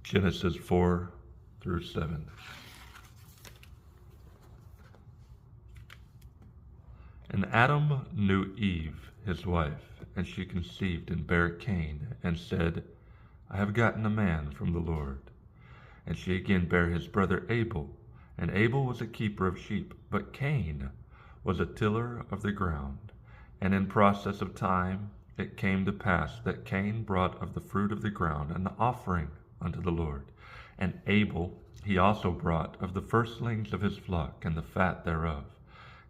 Genesis 4 through 7. And Adam knew Eve, his wife, and she conceived and bare Cain, and said, I have gotten a man from the Lord. And she again bare his brother Abel, and Abel was a keeper of sheep, but Cain was a tiller of the ground. And in process of time it came to pass that Cain brought of the fruit of the ground an offering unto the Lord. And Abel he also brought of the firstlings of his flock and the fat thereof.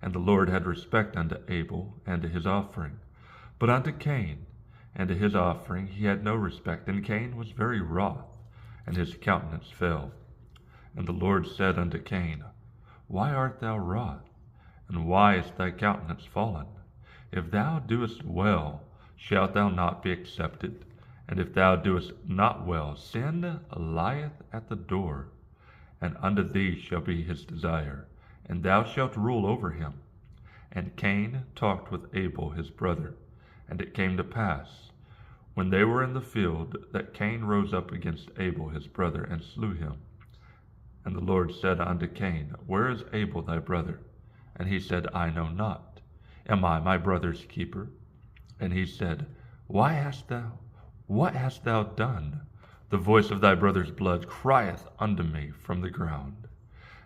And the Lord had respect unto Abel and to his offering. But unto Cain and to his offering he had no respect, and Cain was very wroth, and his countenance fell. And the Lord said unto Cain, Why art thou wroth, and why is thy countenance fallen? If thou doest well, shalt thou not be accepted? And if thou doest not well, sin lieth at the door, and unto thee shall be his desire, and thou shalt rule over him. And Cain talked with Abel his brother. And it came to pass, when they were in the field, that Cain rose up against Abel his brother, and slew him. And the Lord said unto Cain, Where is Abel thy brother? And he said, I know not. Am I my brother's keeper? And he said, What hast thou done? The voice of thy brother's blood crieth unto me from the ground.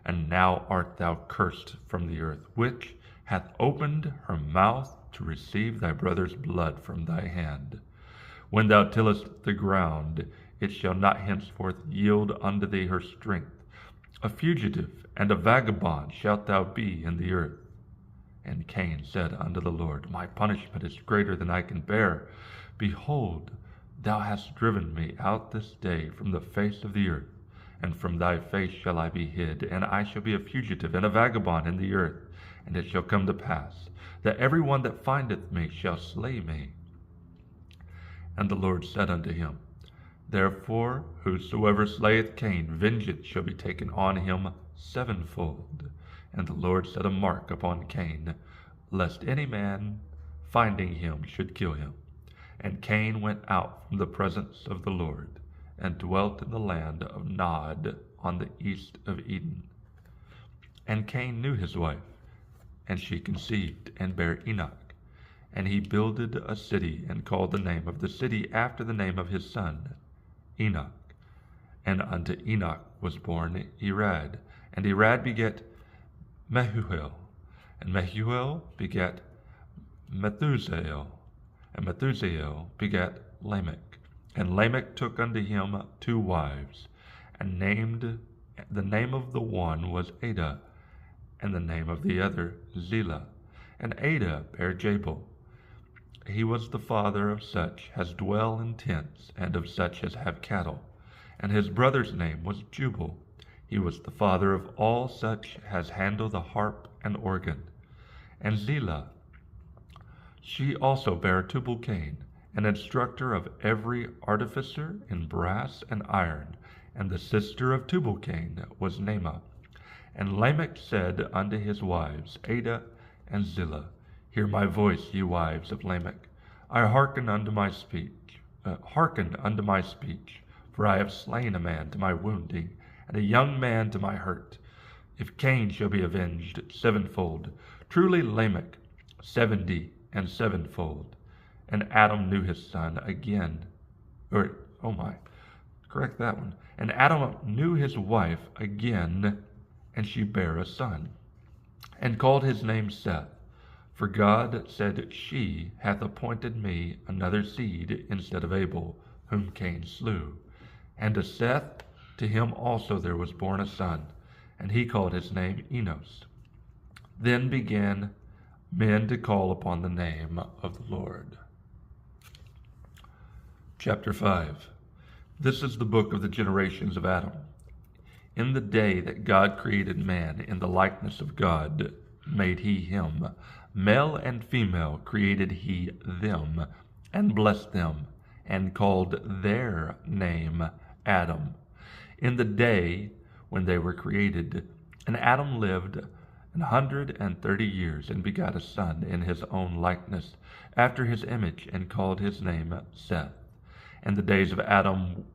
And now art thou cursed from the earth, which hath opened her mouth to receive thy brother's blood from thy hand. When thou tillest the ground, it shall not henceforth yield unto thee her strength. A fugitive and a vagabond shalt thou be in the earth. And Cain said unto the Lord, My punishment is greater than I can bear. Behold, thou hast driven me out this day from the face of the earth, and from thy face shall I be hid, and I shall be a fugitive and a vagabond in the earth. And it shall come to pass, that every one that findeth me shall slay me. And the Lord said unto him, Therefore whosoever slayeth Cain, vengeance shall be taken on him sevenfold. And the Lord set a mark upon Cain, lest any man finding him should kill him. And Cain went out from the presence of the Lord, and dwelt in the land of Nod on the east of Eden. And Cain knew his wife, and she conceived, and bare Enoch. And he builded a city, and called the name of the city after the name of his son, Enoch. And unto Enoch was born Irad, and Irad begat Mehuel, and Mehuel begat Methusael, and Methusael begat Lamech. And Lamech took unto him 2 wives, and the name of the one was Adah, and the name of the other Zillah. And Adah bare Jabal. He was the father of such as dwell in tents, and of such as have cattle. And his brother's name was Jubal. He was the father of all such as handle the harp and organ. And Zillah, she also bare Tubal-Cain, an instructor of every artificer in brass and iron. And the sister of Tubal-Cain was Naamah. And Lamech said unto his wives, Adah and Zillah, Hear my voice, ye wives of Lamech. Hearken unto my speech, for I have slain a man to my wounding, and a young man to my hurt. If Cain shall be avenged sevenfold, truly Lamech 70 and sevenfold. And Adam knew his son again, And Adam knew his wife again, and she bare a son, and called his name Seth. For God said, She hath appointed me another seed instead of Abel, whom Cain slew. And to Seth, to him also there was born a son, and he called his name Enos. Then began men to call upon the name of the Lord. Chapter 5. This is the book of the generations of Adam. In the day that God created man in the likeness of God, made he him. Male and female created he them, and blessed them, and called their name Adam. In the day when they were created, and Adam lived 130 years, and begat a son in his own likeness, after his image, and called his name Seth. And the days of Adam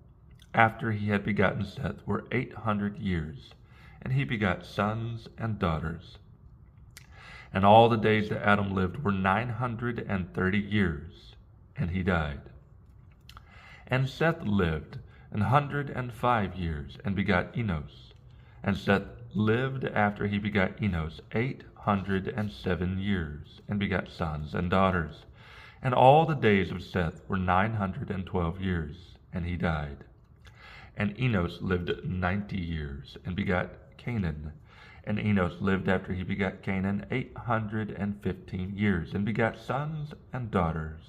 after he had begotten Seth were 800 years, and he begot sons and daughters. And all the days that Adam lived were 930 years, and he died. And Seth lived 105 years, and begot Enos. And Seth lived after he begot Enos 807 years, and begot sons and daughters. And all the days of Seth were 912 years, and he died. And Enos lived 90 years, and begot Canaan. And Enos lived after he begot Canaan 815 years, and begot sons and daughters.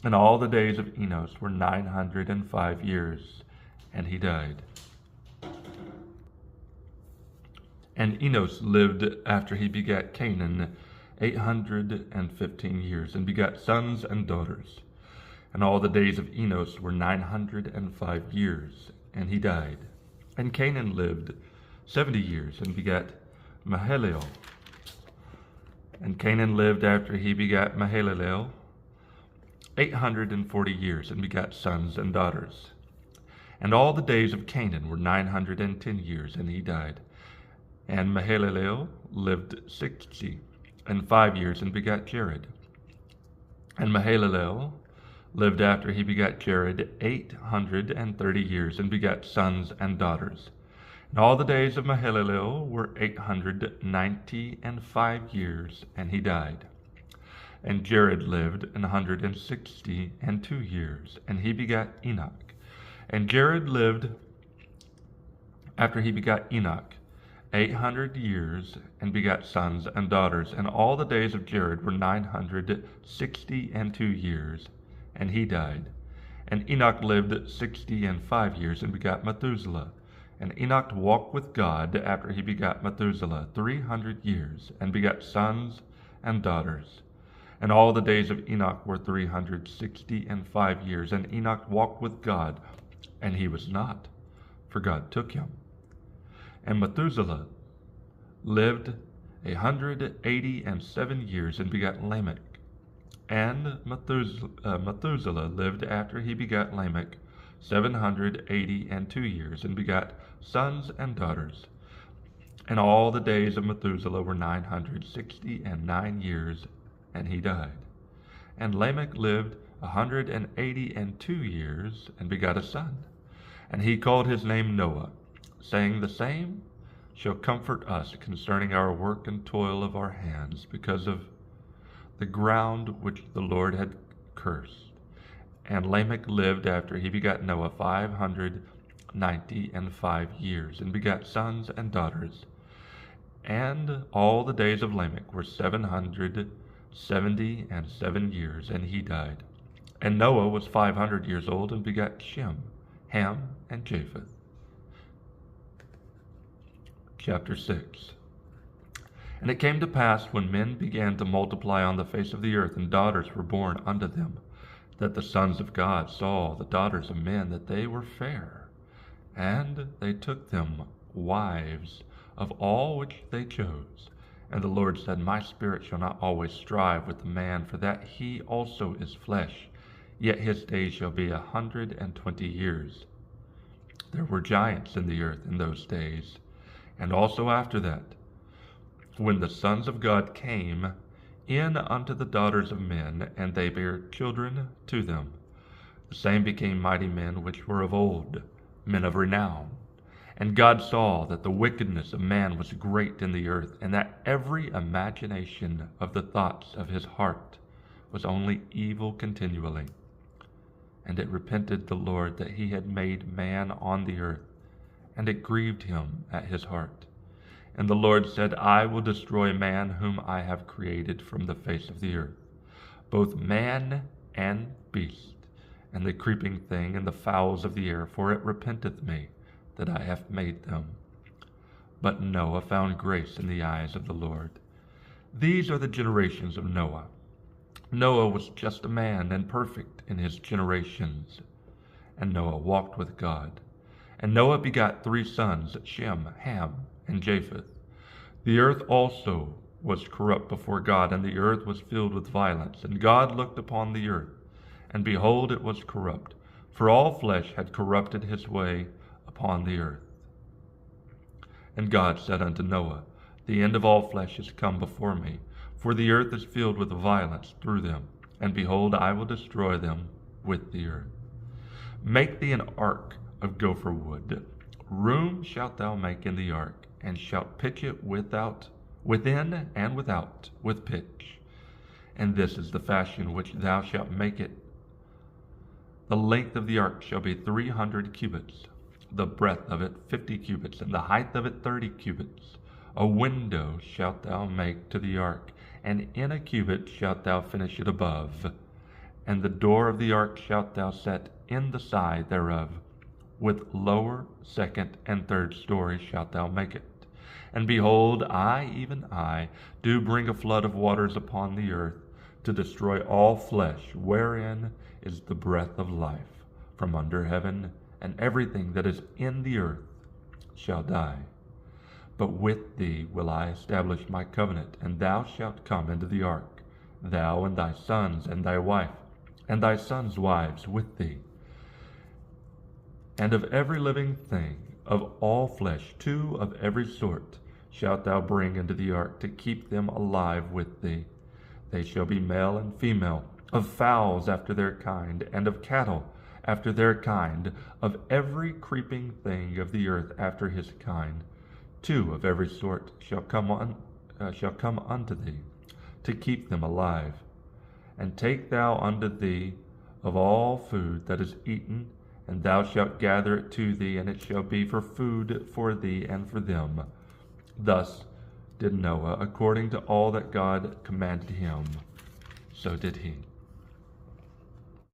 And all the days of Enos were 905 years, and he died. And Enos lived after he begat Canaan 815 years, and begat sons and daughters. And all the days of Enos were 905 years, and he died. And Canaan lived 70 years, and begat Mahalalel. And Canaan lived after he begat Mahalalel 840 years, and begat sons and daughters. And all the days of Canaan were 910 years, and he died. And Mahalalel lived 65 years, and begat Jared. And Mahalalel lived after he begat Jared 830 years, and begat sons and daughters. And all the days of Mahalalel were 895 years, and he died. And Jared lived 162 years, and he begat Enoch. And Jared lived after he begat Enoch 800 years, and begat sons and daughters. And all the days of Jared were 962 years, and he died. And Enoch lived 65 years, and begat Methuselah. And Enoch walked with God after he begat Methuselah 300 years, and begat sons and daughters. And all the days of Enoch were 365 years, and Enoch walked with God, and he was not, for God took him. And Methuselah lived 187 years, and begat Lamech. And Methuselah lived after he begat Lamech 782 years, and begat sons and daughters. And all the days of Methuselah were 969 years, and he died. And Lamech lived 182 years, and begat a son. And he called his name Noah, saying, The same shall comfort us concerning our work and toil of our hands, because of the ground which the Lord had cursed. And Lamech lived after he begat Noah 595 years, and begat sons and daughters. And all the days of Lamech were 777 years, and he died. And Noah was 500 years old, and begat Shem, Ham, and Japheth. Chapter 6. And it came to pass, when men began to multiply on the face of the earth, and daughters were born unto them, that the sons of God saw the daughters of men, that they were fair, and they took them wives of all which they chose. And the Lord said, My spirit shall not always strive with the man, for that he also is flesh, yet his days shall be 120 years. There were giants in the earth in those days, and also after that, when the sons of God came in unto the daughters of men, and they bare children to them. The same became mighty men which were of old, men of renown. And God saw that the wickedness of man was great in the earth, and that every imagination of the thoughts of his heart was only evil continually. And it repented the Lord that he had made man on the earth, and it grieved him at his heart. And the Lord said, I will destroy man whom I have created from the face of the earth, both man and beast, and the creeping thing, and the fowls of the air, for it repenteth me that I have made them. But Noah found grace in the eyes of the Lord. These are the generations of Noah. Noah was just a man, and perfect in his generations. And Noah walked with God. And Noah begot 3 sons, Shem, Ham, and Japheth. The earth also was corrupt before God, and the earth was filled with violence. And God looked upon the earth, and behold, it was corrupt, for all flesh had corrupted his way upon the earth. And God said unto Noah, The end of all flesh is come before me, for the earth is filled with violence through them, and behold, I will destroy them with the earth. Make thee an ark of gopher wood. Room shalt thou make in the ark, and shalt pitch it within and without with pitch. And this is the fashion which thou shalt make it. The length of the ark shall be 300 cubits, the breadth of it 50 cubits, and the height of it 30 cubits. A window shalt thou make to the ark, and in a cubit shalt thou finish it above. And the door of the ark shalt thou set in the side thereof. With lower, second, and third story shalt thou make it. And behold, I, even I, do bring a flood of waters upon the earth, to destroy all flesh, wherein is the breath of life from under heaven, and everything that is in the earth shall die. But with thee will I establish my covenant, and thou shalt come into the ark, thou and thy sons and thy wife, and thy sons' wives with thee. And of every living thing, of all flesh, 2 of every sort, shalt thou bring into the ark, to keep them alive with thee. They shall be male and female, of fowls after their kind, and of cattle after their kind, of every creeping thing of the earth after his kind. 2 of every sort shall come unto thee, to keep them alive. And take thou unto thee of all food that is eaten, and thou shalt gather it to thee, and it shall be for food for thee and for them. Thus did Noah, according to all that God commanded him, so did he.